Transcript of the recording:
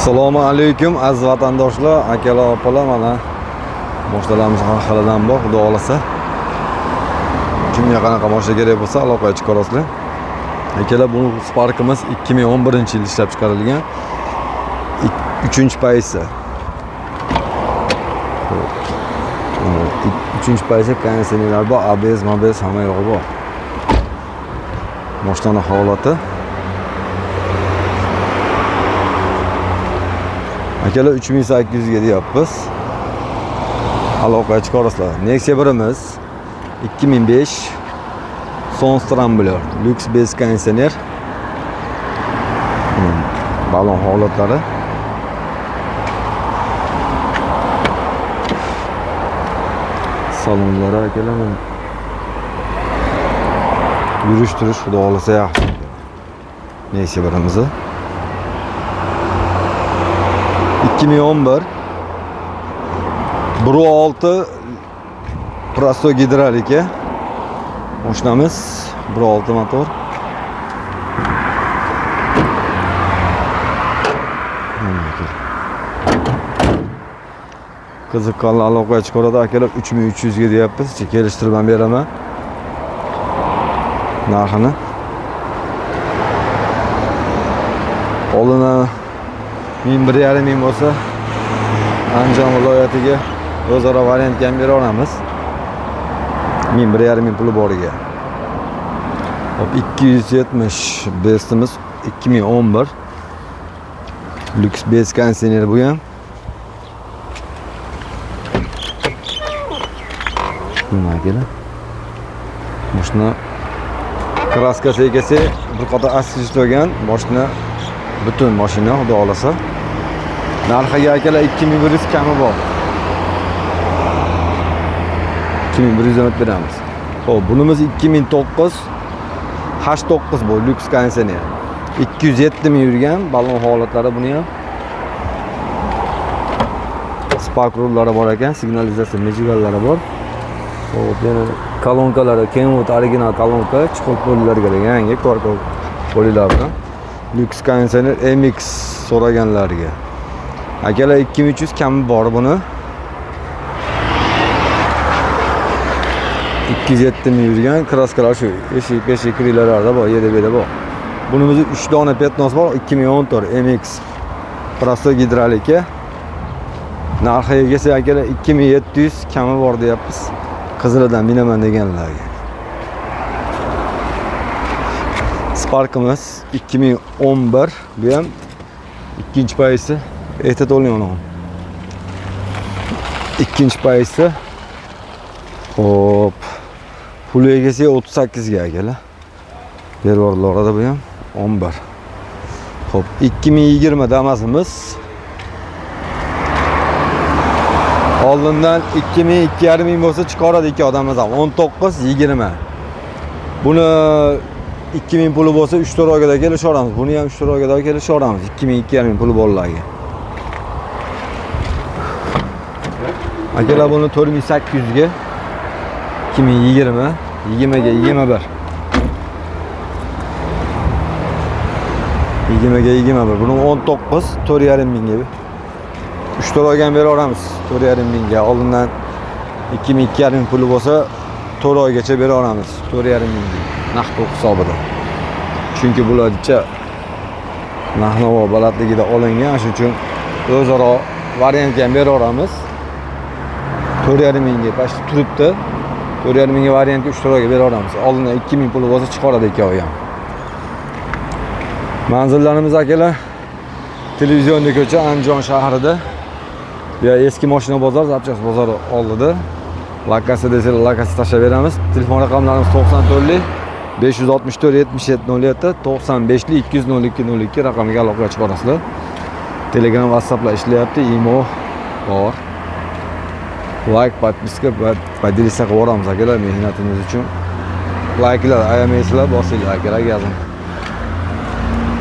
Assalomu alaykum aziz vatandoshlar, akalar, opalar, mana moshinalarimiz halidan bor, xudo xolasa. Kimga qanaqa moshina kerak bo'lsa, aloqaga chiqarasizlar. Akalar, bu Sparkimiz 2011-yil ishlab chiqarilgan. 3-paysi. 3-paysi konditsionerlar bor, ABS, MABS hamma yo'g'i bor. Moshinaning holati. Akalar 3800 ga deyapmiz. Aloqaga chiqarasizlar. Nexia 1imiz 2005 son Scrambler Lux base konditsioner. Balon holatlari. Salonlari akalar yurish-turish xudo xolasa yaxshi. Nexia 1imiz 2011 1.6 Prasto gidrolika mashinamiz, 1.6 motor. Qiziqqanlar aloqaga chiqaradi akalar, 3300 ga deyapmiz. Kelishtirib ham beraman narxini. Oldina 1.5 ming bo'lsa Andijon viloyatiga o'zaro variantga ham bera olamiz. 1.5 ming puli boriga. Hop, 270 bestimiz 2011 Lux base konditsioner bu ham. Nima kerak? Mashina kraskasi kelsa, bir qator assist bo'lgan mashina, butun mashina xudo xolasa. Narxiga akalar 2100 kami bor. 2100 beramiz. Xo'p, bunimiz 2009 H9 bu Lux konditsioner. 207 ming yurgan, balon holatlari buni ham. Spark rullari bor ekan, signalizatsiya mejigallari bor. Xo'p, yana kolonkalari Kenwood original kolonka, chiqib bo'llarga yangi korko bo'lilar bilan. Lux konditsioner MX so'raganlarga. Akalar 2300 kami bor buni. 207 ming yurgan, kraskalar shu eshik kirlarida bor, yerda bor. Bunimizda 3 dona petnos bor, 2014 MX Prasto gidrolika. Narxiga kelsa akalar 2700 kami bor deyapmiz. Qizilidan minaman deganlarga. Sparkimiz 2011, bu ham 2-paysi. Ehtiyot oling ona. 2-paysi. Hop. Puliga kelsa 38 ga akalar. Bervorlarda bu ham 11. Hop, 2020 damasimiz. Oldindan 2.5 ming bo'lsa chiqaradi ikki odamimiz ham. 19-20. Buni 2000 puli bo'lsa 3-4 oyga kelishaveramiz. Buni ham 3-4 oyga kelishaveramiz. 2.5 ming puli bolalarga. Akalar buni 4800 ga 2020, 20 ga 21. 20 ga 21. Buni 19 4.5 mingga 3-4 oyga bera olamiz. 4.5 mingga. Oldindan 2.5 ming puli bo'lsa 4 oygacha bera olamiz. 4.5 mingga naqd hisobida. Chunki bularcha narx-navo balandligida olingan, shuning uchun o'zaro variantga ham bera olamiz. 4.5 mingga pashti turibdi. 4.5 mingga variantga 3-4 oyga bera olamiz. Oldindan 2 ming puli bo'lsa chiqaradi ikkovi ham. Manzillarimiz akalar Televizionniy ko'cha, Andijon shahrida. Bu eski mashina bozor, Zapchast bozori oldida. Lokatsiya desa, lokatsiya tashlab beramiz. Telefon raqamlarimiz 94 564 77 07, 95 202 02 raqamiga aloqaga chiqarasizlar. Telegram, WhatsApplar ishlayapti, imo bor. Like, podpiska va podelisa qilib boramiz akalar, mehnatimiz uchun. Like'lar ayamaysizlar, bosinglar akalar, yozing.